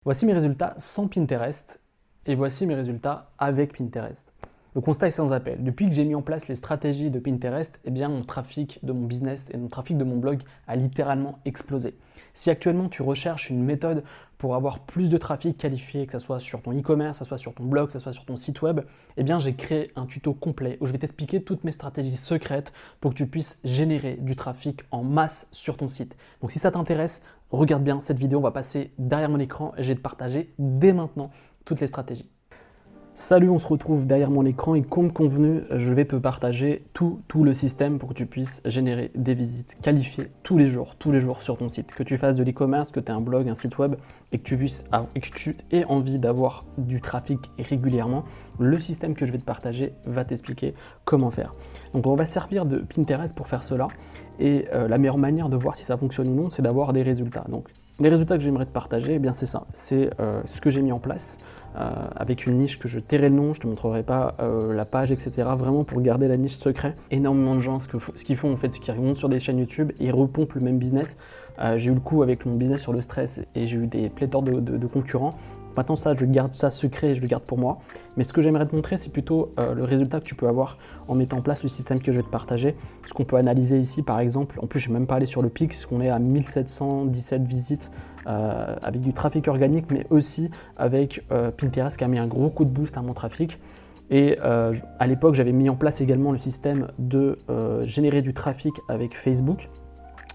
Voici mes résultats sans Pinterest et voici mes résultats avec Pinterest. Le constat est sans appel. Depuis que j'ai mis en place les stratégies de Pinterest, eh bien mon trafic de mon business et mon trafic de mon blog a littéralement explosé. Si actuellement tu recherches une méthode pour avoir plus de trafic qualifié, que ce soit sur ton e-commerce, que ce soit sur ton blog, que ce soit sur ton site web, eh bien j'ai créé un tuto complet où je vais t'expliquer toutes mes stratégies secrètes pour que tu puisses générer du trafic en masse sur ton site. Donc si ça t'intéresse, regarde bien cette vidéo, on va passer derrière mon écran et je vais te partager dès maintenant toutes les stratégies. Salut, on se retrouve derrière mon écran et comme convenu, je vais te partager tout le système pour que tu puisses générer des visites qualifiées tous les jours sur ton site. Que tu fasses de l'e-commerce, que tu aies un blog, un site web et que tu aies envie d'avoir du trafic régulièrement, le système que je vais te partager va t'expliquer comment faire. Donc on va servir de Pinterest pour faire cela et la meilleure manière de voir si ça fonctionne ou non, c'est d'avoir des résultats. Donc les résultats que j'aimerais te partager, eh bien c'est ça, c'est ce que j'ai mis en place avec une niche que je tairai le nom, je ne te montrerai pas la page, etc. Vraiment pour garder la niche secret. Énormément de gens, ce qu'ils font en fait, c'est qu'ils montent sur des chaînes YouTube et ils repompent le même business. J'ai eu le coup avec mon business sur le stress et j'ai eu des pléthores de concurrents. Maintenant ça, je garde ça secret et je le garde pour moi. Mais ce que j'aimerais te montrer, c'est plutôt le résultat que tu peux avoir en mettant en place le système que je vais te partager. Ce qu'on peut analyser ici par exemple, en plus je ne vais même pas aller sur le Pix, on est à 1717 visites avec du trafic organique, mais aussi avec Pinterest qui a mis un gros coup de boost à mon trafic. Et à l'époque, j'avais mis en place également le système de générer du trafic avec Facebook.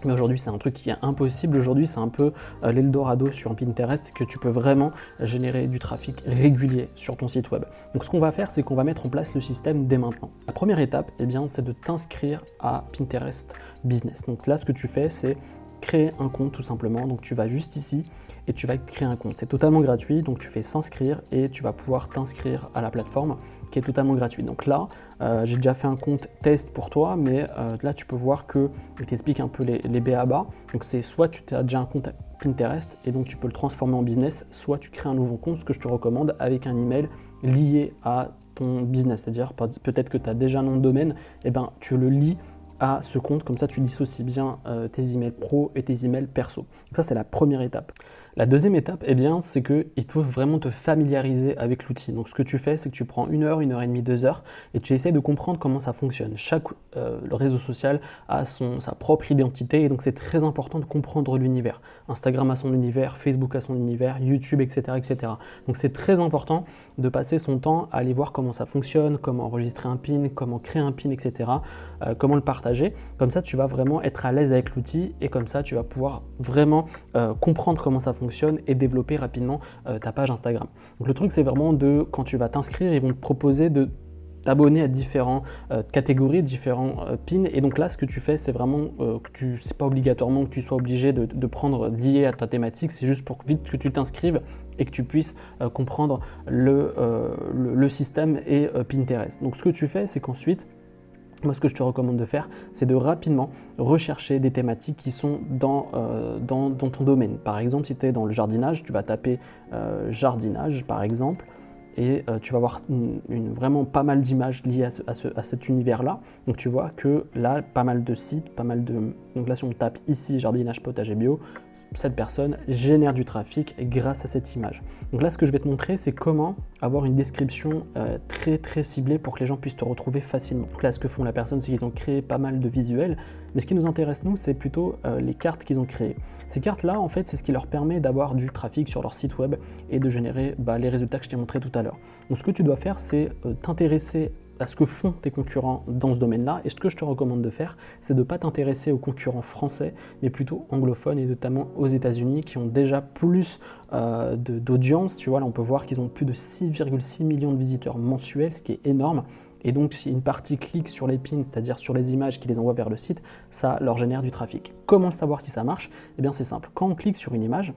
Mais aujourd'hui, c'est un truc qui est impossible. Aujourd'hui, c'est un peu l'Eldorado sur Pinterest que tu peux vraiment générer du trafic régulier sur ton site web. Donc, ce qu'on va faire, c'est qu'on va mettre en place le système dès maintenant. La première étape, eh bien, c'est de t'inscrire à Pinterest Business. Donc là, ce que tu fais, c'est créer un compte tout simplement. Donc, tu vas juste ici et tu vas créer un compte. C'est totalement gratuit. Donc, tu fais s'inscrire et tu vas pouvoir t'inscrire à la plateforme qui est totalement gratuit. Donc là, j'ai déjà fait un compte test pour toi, mais là, tu peux voir que je t'explique un peu les b.a.-ba. Donc, c'est soit tu as déjà un compte Pinterest et donc tu peux le transformer en business, soit tu crées un nouveau compte, ce que je te recommande, avec un email lié à ton business. C'est-à-dire, peut-être que tu as déjà un nom de domaine, et ben, tu le lies à ce compte, comme ça tu dissocies bien tes emails pro et tes emails perso. Donc ça, c'est la première étape. La deuxième étape, eh bien, c'est qu'il faut vraiment te familiariser avec l'outil. Donc ce que tu fais, c'est que tu prends 1 heure, 1 heure et demie, 2 heures et tu essaies de comprendre comment ça fonctionne. Chaque le réseau social a sa propre identité et donc c'est très important de comprendre l'univers. Instagram a son univers, Facebook a son univers, YouTube, etc. etc. Donc c'est très important de passer son temps à aller voir comment ça fonctionne, comment enregistrer un pin, comment créer un pin, etc. Comment le partager. Comme ça, tu vas vraiment être à l'aise avec l'outil et comme ça, tu vas pouvoir vraiment comprendre comment ça fonctionne et développer rapidement ta page Instagram. Donc le truc, c'est vraiment quand tu vas t'inscrire, ils vont te proposer de t'abonner à différentes catégories, différents pins. Et donc là, ce que tu fais, c'est vraiment c'est pas obligatoirement que tu sois obligé de prendre lié à ta thématique, c'est juste pour vite que tu t'inscrives et que tu puisses comprendre le système et Pinterest. Donc ce que tu fais, c'est qu'ensuite, moi, ce que je te recommande de faire, c'est de rapidement rechercher des thématiques qui sont dans ton domaine. Par exemple, si tu es dans le jardinage, tu vas taper jardinage, par exemple, et tu vas avoir vraiment pas mal d'images liées à cet univers-là. Donc, tu vois que là, pas mal de sites, Donc là, si on tape ici jardinage potager bio, cette personne génère du trafic grâce à cette image. Donc là, ce que je vais te montrer, c'est comment avoir une description très ciblée pour que les gens puissent te retrouver facilement. Donc là, ce que font la personne, c'est qu'ils ont créé pas mal de visuels, mais ce qui nous intéresse, nous, c'est plutôt les cartes qu'ils ont créées. Ces cartes-là, en fait, c'est ce qui leur permet d'avoir du trafic sur leur site web et de générer les résultats que je t'ai montré tout à l'heure. Donc ce que tu dois faire, c'est t'intéresser à ce que font tes concurrents dans ce domaine-là. Et ce que je te recommande de faire, c'est de ne pas t'intéresser aux concurrents français, mais plutôt anglophones et notamment aux États-Unis qui ont déjà plus d'audience. Tu vois, là, on peut voir qu'ils ont plus de 6,6 millions de visiteurs mensuels, ce qui est énorme. Et donc, si une partie clique sur les pins, c'est-à-dire sur les images qui les envoient vers le site, ça leur génère du trafic. Comment savoir si ça marche? Eh bien, c'est simple. Quand on clique sur une image,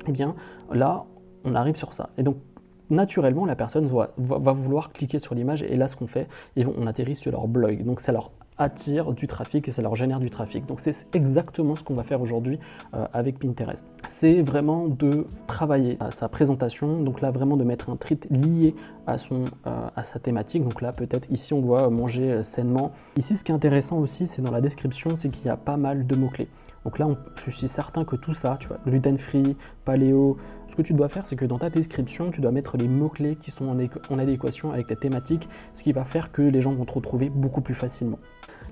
eh bien, là, on arrive sur ça. Et donc, naturellement, la personne va vouloir cliquer sur l'image et là, ce qu'on fait, on atterrit sur leur blog. Donc, ça leur attire du trafic et ça leur génère du trafic. Donc, c'est exactement ce qu'on va faire aujourd'hui avec Pinterest. C'est vraiment de travailler à sa présentation. Donc là, vraiment de mettre un tweet lié à sa thématique. Donc là, peut-être ici, on doit manger sainement. Ici, ce qui est intéressant aussi, c'est dans la description, c'est qu'il y a pas mal de mots-clés. Donc là, je suis certain que tout ça, tu vois, gluten-free, paléo, ce que tu dois faire, c'est que dans ta description, tu dois mettre les mots-clés qui sont en adéquation avec ta thématique, ce qui va faire que les gens vont te retrouver beaucoup plus facilement.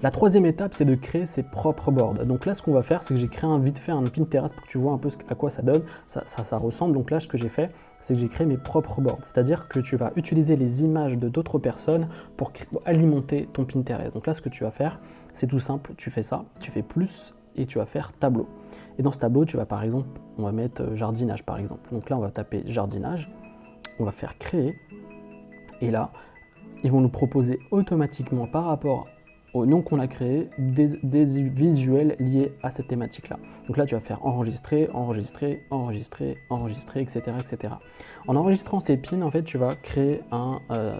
La troisième étape, c'est de créer ses propres boards. Donc là, ce qu'on va faire, c'est que j'ai créé vite fait un Pinterest pour que tu vois un peu à quoi ça donne, ça ressemble. Donc là, ce que j'ai fait, c'est que j'ai créé mes propres boards. C'est-à-dire que tu vas utiliser les images de d'autres personnes pour alimenter ton Pinterest. Donc là, ce que tu vas faire, c'est tout simple. Tu fais ça, tu fais plus et tu vas faire tableau. Et dans ce tableau, tu vas par exemple, on va mettre jardinage par exemple. Donc là, on va taper jardinage, on va faire créer. Et là, ils vont nous proposer automatiquement par rapport au nom qu'on a créé, des visuels liés à cette thématique-là. Donc là, tu vas faire enregistrer, enregistrer, enregistrer, enregistrer, etc., etc. En enregistrant ces pins, en fait, tu vas créer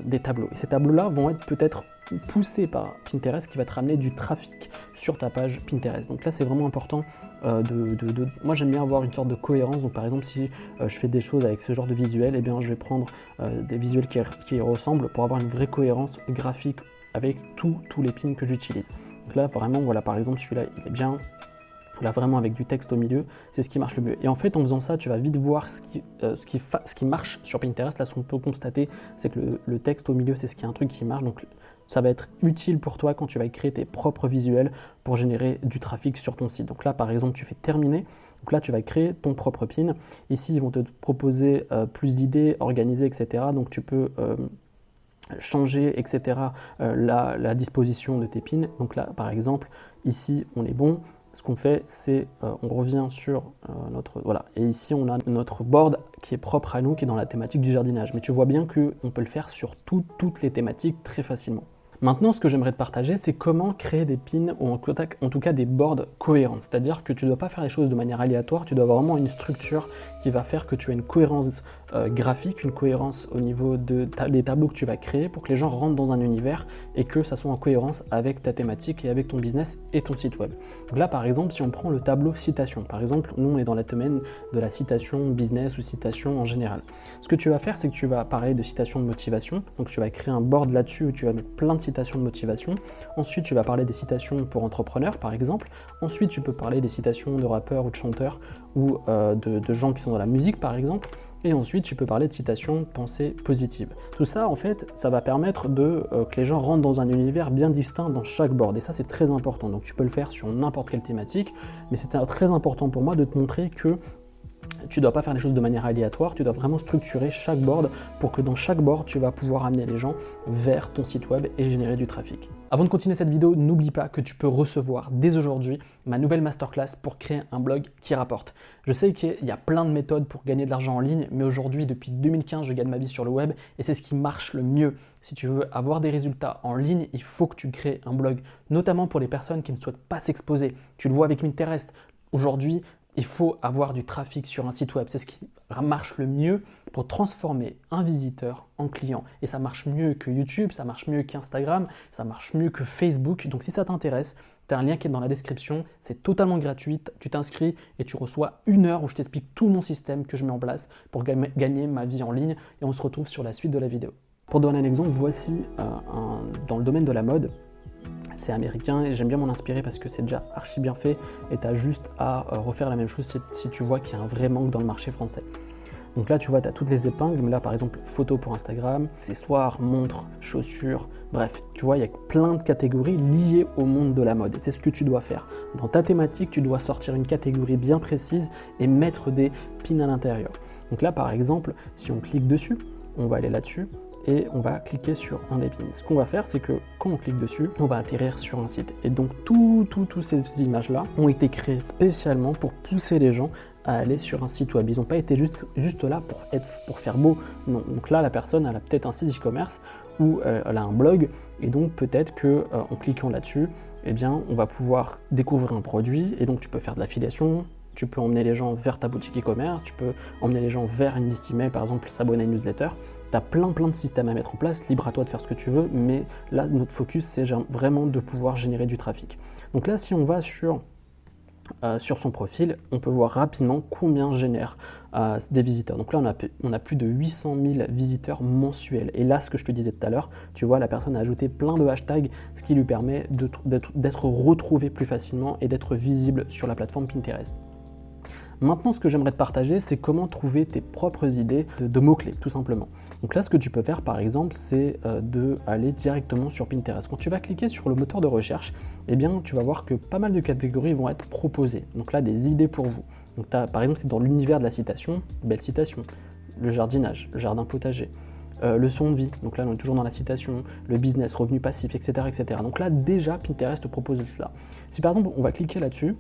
des tableaux. Et ces tableaux-là vont être peut-être poussés par Pinterest, qui va te ramener du trafic sur ta page Pinterest. Donc là, c'est vraiment important. Moi, j'aime bien avoir une sorte de cohérence. Donc par exemple, si je fais des choses avec ce genre de visuel, eh bien, je vais prendre des visuels qui ressemblent pour avoir une vraie cohérence graphique avec tous les pins que j'utilise. Donc là, vraiment, voilà, par exemple, celui-là, il est bien, là, vraiment avec du texte au milieu, c'est ce qui marche le mieux. Et en fait, en faisant ça, tu vas vite voir ce qui marche sur Pinterest. Là, ce qu'on peut constater, c'est que le texte au milieu, c'est ce qui est un truc qui marche. Donc, ça va être utile pour toi quand tu vas créer tes propres visuels pour générer du trafic sur ton site. Donc là, par exemple, tu fais terminer. Donc là, tu vas créer ton propre pin. Ici, ils vont te proposer plus d'idées, organiser, etc. Donc, tu peux changer, etc. La disposition de tes pins. Donc là, par exemple, ici, on est bon. Ce qu'on fait, c'est on revient sur notre... Voilà. Et ici, on a notre board qui est propre à nous, qui est dans la thématique du jardinage. Mais tu vois bien qu'on peut le faire sur toutes les thématiques très facilement. Maintenant, ce que j'aimerais te partager, c'est comment créer des pins ou en tout cas des boards cohérents. C'est-à-dire que tu ne dois pas faire les choses de manière aléatoire, tu dois avoir vraiment une structure qui va faire que tu as une cohérence graphique, une cohérence au niveau des tableaux que tu vas créer pour que les gens rentrent dans un univers et que ça soit en cohérence avec ta thématique et avec ton business et ton site web. Donc là, par exemple, si on prend le tableau citation, par exemple, nous on est dans la domaine de la citation business ou citation en général. Ce que tu vas faire, c'est que tu vas parler de citation de motivation, donc tu vas créer un board là-dessus où tu vas mettre plein de citations de motivation. Ensuite, tu vas parler des citations pour entrepreneurs, par exemple. Ensuite, tu peux parler des citations de rappeurs ou de chanteurs ou de gens qui sont dans la musique, par exemple. Et ensuite, tu peux parler de citations pensées positives. Tout ça, en fait, ça va permettre que les gens rentrent dans un univers bien distinct dans chaque board. Et ça, c'est très important. Donc, tu peux le faire sur n'importe quelle thématique. Mais c'est très important pour moi de te montrer que tu ne dois pas faire les choses de manière aléatoire, tu dois vraiment structurer chaque board pour que dans chaque board, tu vas pouvoir amener les gens vers ton site web et générer du trafic. Avant de continuer cette vidéo, n'oublie pas que tu peux recevoir dès aujourd'hui ma nouvelle masterclass pour créer un blog qui rapporte. Je sais qu'il y a plein de méthodes pour gagner de l'argent en ligne, mais aujourd'hui, depuis 2015, je gagne ma vie sur le web et c'est ce qui marche le mieux. Si tu veux avoir des résultats en ligne, il faut que tu crées un blog, notamment pour les personnes qui ne souhaitent pas s'exposer. Tu le vois avec Pinterest. Aujourd'hui, il faut avoir du trafic sur un site web. C'est ce qui marche le mieux pour transformer un visiteur en client. Et ça marche mieux que YouTube, ça marche mieux qu'Instagram, ça marche mieux que Facebook. Donc si ça t'intéresse, tu as un lien qui est dans la description. C'est totalement gratuit. Tu t'inscris et tu reçois 1 heure où je t'explique tout mon système que je mets en place pour gagner ma vie en ligne. Et on se retrouve sur la suite de la vidéo. Pour donner un exemple, voici dans le domaine de la mode. C'est américain et j'aime bien m'en inspirer parce que c'est déjà archi bien fait et tu as juste à refaire la même chose si tu vois qu'il y a un vrai manque dans le marché français. Donc là, tu vois, tu as toutes les épingles, mais là, par exemple, photos pour Instagram, accessoires, montres, chaussures, bref, tu vois, il y a plein de catégories liées au monde de la mode et c'est ce que tu dois faire. Dans ta thématique, tu dois sortir une catégorie bien précise et mettre des pins à l'intérieur. Donc là, par exemple, si on clique dessus, on va aller là-dessus, et on va cliquer sur un des pins. Ce qu'on va faire, c'est que quand on clique dessus, on va atterrir sur un site. Et donc, toutes ces images-là ont été créées spécialement pour pousser les gens à aller sur un site web. Ils n'ont pas été juste là pour faire beau. Non. Donc là, la personne, elle a peut-être un site e-commerce ou elle a un blog. Et donc, peut-être qu'en cliquant là-dessus, eh bien, on va pouvoir découvrir un produit. Et donc, tu peux faire de l'affiliation. Tu peux emmener les gens vers ta boutique e-commerce, tu peux emmener les gens vers une liste email, par exemple s'abonner à une newsletter. Tu as plein de systèmes à mettre en place, libre à toi de faire ce que tu veux, mais là, notre focus, c'est vraiment de pouvoir générer du trafic. Donc là, si on va sur sur son profil, on peut voir rapidement combien génère des visiteurs. Donc là, on a plus de 800 000 visiteurs mensuels. Et là, ce que je te disais tout à l'heure, tu vois, la personne a ajouté plein de hashtags, ce qui lui permet d'être retrouvé plus facilement et d'être visible sur la plateforme Pinterest. Maintenant, ce que j'aimerais te partager, c'est comment trouver tes propres idées de mots-clés, tout simplement. Donc là, ce que tu peux faire, par exemple, c'est d'aller directement sur Pinterest. Quand tu vas cliquer sur le moteur de recherche, eh bien, tu vas voir que pas mal de catégories vont être proposées. Donc là, des idées pour vous. Donc par exemple, c'est dans l'univers de la citation, belle citation, le jardinage, le jardin potager, le son de vie, donc là on est toujours dans la citation, le business, revenu passif, etc., etc. Donc là déjà Pinterest te propose cela. Si par exemple on va cliquer là-dessus,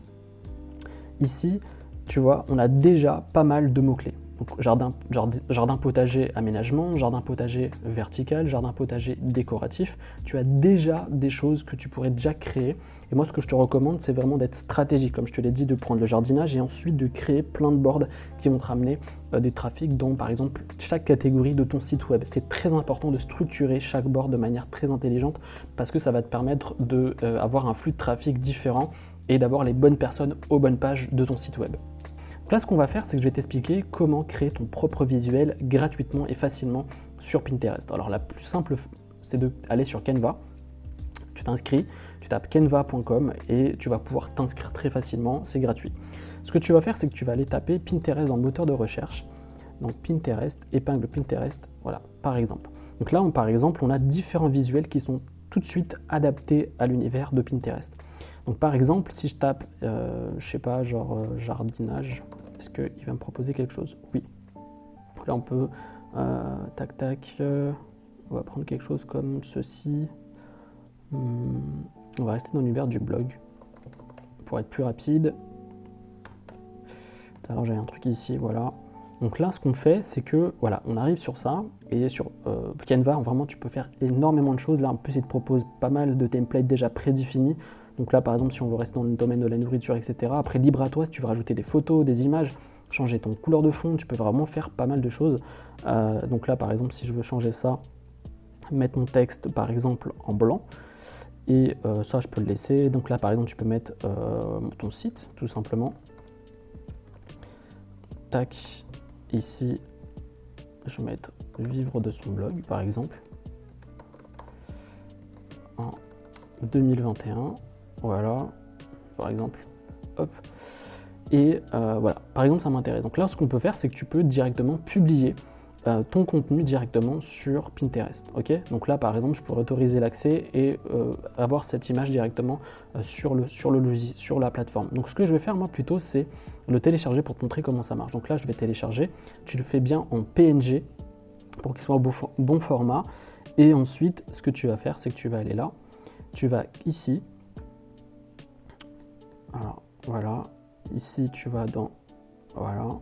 ici, tu vois, on a déjà pas mal de mots-clés. Donc jardin potager aménagement, jardin potager vertical, jardin potager décoratif. Tu as déjà des choses que tu pourrais déjà créer. Et moi, ce que je te recommande, c'est vraiment d'être stratégique, comme je te l'ai dit, de prendre le jardinage et ensuite de créer plein de boards qui vont te ramener des trafics dans, par exemple, chaque catégorie de ton site web. C'est très important de structurer chaque board de manière très intelligente parce que ça va te permettre d'avoir un flux de trafic différent et d'avoir les bonnes personnes aux bonnes pages de ton site web. Donc là, ce qu'on va faire, c'est que je vais t'expliquer comment créer ton propre visuel gratuitement et facilement sur Pinterest. Alors la plus simple, c'est d'aller sur Canva, tu t'inscris, tu tapes canva.com et tu vas pouvoir t'inscrire très facilement, c'est gratuit. Ce que tu vas faire, c'est que tu vas aller taper Pinterest dans le moteur de recherche, donc Pinterest, épingle Pinterest, voilà, par exemple. Donc là, par exemple, on a différents visuels qui sont tout de suite adaptés à l'univers de Pinterest. Donc par exemple, si je tape, je sais pas, genre jardinage, est-ce qu'il va me proposer quelque chose? Oui. Là on peut, tac tac, on va prendre quelque chose comme ceci. On va rester dans l'univers du blog pour être plus rapide. Alors j'avais un truc ici, voilà. Donc là, ce qu'on fait, c'est que voilà, on arrive sur ça et sur Canva, vraiment, tu peux faire énormément de choses. Là, en plus, il te propose pas mal de templates déjà prédéfinis. Donc là, par exemple, si on veut rester dans le domaine de la nourriture, etc. Après, libre à toi, si tu veux rajouter des photos, des images, changer ton couleur de fond, tu peux vraiment faire pas mal de choses. Donc là, par exemple, si je veux changer ça, mettre mon texte, par exemple, en blanc, et ça, je peux le laisser. Donc là, par exemple, tu peux mettre ton site, tout simplement. Tac, ici, je vais mettre vivre de son blog, par exemple, en 2021. Voilà, par exemple, hop. Et voilà, par exemple, ça m'intéresse. Donc là, ce qu'on peut faire, c'est que tu peux directement publier ton contenu directement sur Pinterest. Ok, donc là, par exemple, je pourrais autoriser l'accès et avoir cette image directement sur la plateforme. Donc ce que je vais faire, moi, plutôt, c'est le télécharger pour te montrer comment ça marche. Donc là, je vais télécharger. Tu le fais bien en PNG pour qu'il soit au bon format. Et ensuite, ce que tu vas faire, c'est que tu vas aller là. Tu vas ici. Alors, voilà. Ici, tu vas dans... Voilà.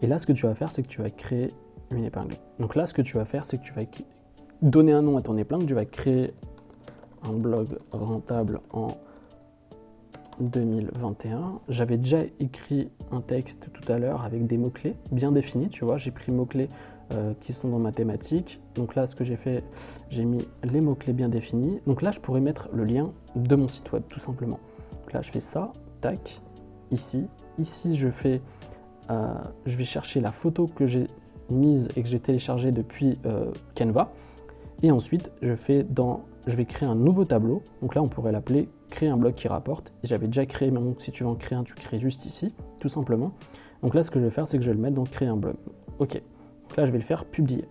Et là, ce que tu vas faire, c'est que tu vas créer une épingle. Donc là, ce que tu vas faire, c'est que tu vas donner un nom à ton épingle. Tu vas créer un blog rentable en 2021. J'avais déjà écrit un texte tout à l'heure avec des mots-clés bien définis. Tu vois, j'ai pris mots-clés qui sont dans ma thématique. Donc là, ce que j'ai fait, j'ai mis les mots-clés bien définis. Donc là, je pourrais mettre le lien de mon site web, tout simplement. Donc là, je fais ça, tac, ici. Ici, je vais chercher la photo que j'ai mise et que j'ai téléchargée depuis Canva. Et ensuite, je vais créer un nouveau tableau. Donc là, on pourrait l'appeler créer un blog qui rapporte. Et j'avais déjà créé, mais donc si tu veux en créer un, tu crées juste ici, tout simplement. Donc là, ce que je vais faire, c'est que je vais le mettre dans créer un blog. Ok. Donc là, je vais le faire publier.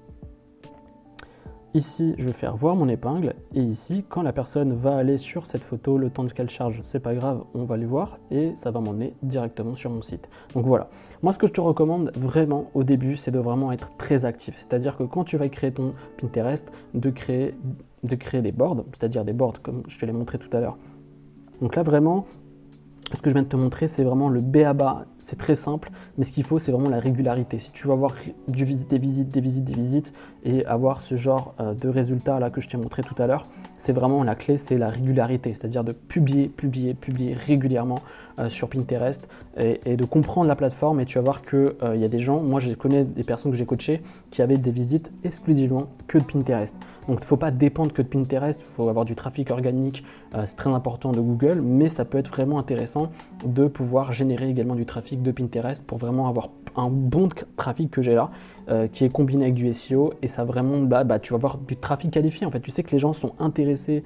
Ici, je vais faire voir mon épingle. Et ici, quand la personne va aller sur cette photo, le temps qu'elle charge, c'est pas grave, on va les voir et ça va m'emmener directement sur mon site. Donc voilà. Moi, ce que je te recommande vraiment au début, c'est de vraiment être très actif. C'est-à-dire que quand tu vas créer ton Pinterest, de créer des boards, c'est-à-dire des boards comme je te l'ai montré tout à l'heure. Donc là, vraiment, ce que je viens de te montrer, c'est vraiment le b.a.-ba. C'est très simple, mais ce qu'il faut, c'est vraiment la régularité. Si tu veux avoir des visites et avoir ce genre de résultats là que je t'ai montré tout à l'heure, c'est vraiment la clé, c'est la régularité, c'est-à-dire de publier régulièrement sur Pinterest et de comprendre la plateforme. Et tu vas voir qu'il y a des gens, moi je connais des personnes que j'ai coachées qui avaient des visites exclusivement que de Pinterest. Donc il ne faut pas dépendre que de Pinterest, il faut avoir du trafic organique, c'est très important de Google, mais ça peut être vraiment intéressant intéressant de pouvoir générer également du trafic de Pinterest pour vraiment avoir un bon trafic que j'ai là, qui est combiné avec du SEO, et ça vraiment, tu vas avoir du trafic qualifié. En fait, tu sais que les gens sont intéressés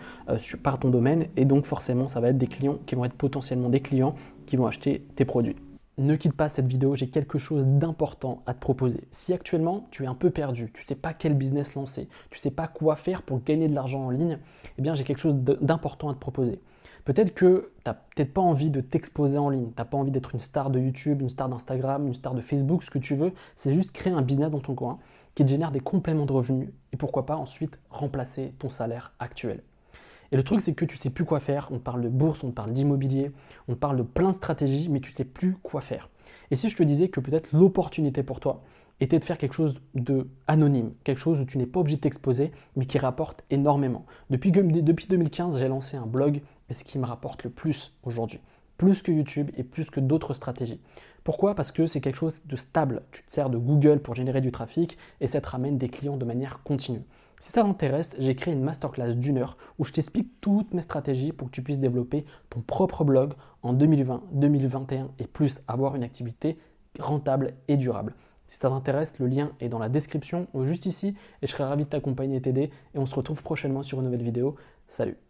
par ton domaine, et donc forcément, ça va être des clients qui vont être potentiellement des clients qui vont acheter tes produits. Ne quitte pas cette vidéo, j'ai quelque chose d'important à te proposer. Si actuellement tu es un peu perdu, tu ne sais pas quel business lancer, tu ne sais pas quoi faire pour gagner de l'argent en ligne, eh bien j'ai quelque chose d'important à te proposer. Peut-être que tu n'as peut-être pas envie de t'exposer en ligne, tu n'as pas envie d'être une star de YouTube, une star d'Instagram, une star de Facebook, ce que tu veux, c'est juste créer un business dans ton coin qui te génère des compléments de revenus et pourquoi pas ensuite remplacer ton salaire actuel. Et le truc, c'est que tu ne sais plus quoi faire. On parle de bourse, on parle d'immobilier, on parle de plein de stratégies, mais tu ne sais plus quoi faire. Et si je te disais que peut-être l'opportunité pour toi était de faire quelque chose de anonyme, quelque chose où tu n'es pas obligé de t'exposer, mais qui rapporte énormément. Depuis 2015, j'ai lancé un blog, et ce qui me rapporte le plus aujourd'hui, plus que YouTube et plus que d'autres stratégies. Pourquoi? Parce que c'est quelque chose de stable. Tu te sers de Google pour générer du trafic et ça te ramène des clients de manière continue. Si ça t'intéresse, j'ai créé une masterclass d'1 heure où je t'explique toutes mes stratégies pour que tu puisses développer ton propre blog en 2020, 2021 et plus, avoir une activité rentable et durable. Si ça t'intéresse, le lien est dans la description ou juste ici et je serai ravi de t'accompagner et t'aider et on se retrouve prochainement sur une nouvelle vidéo. Salut!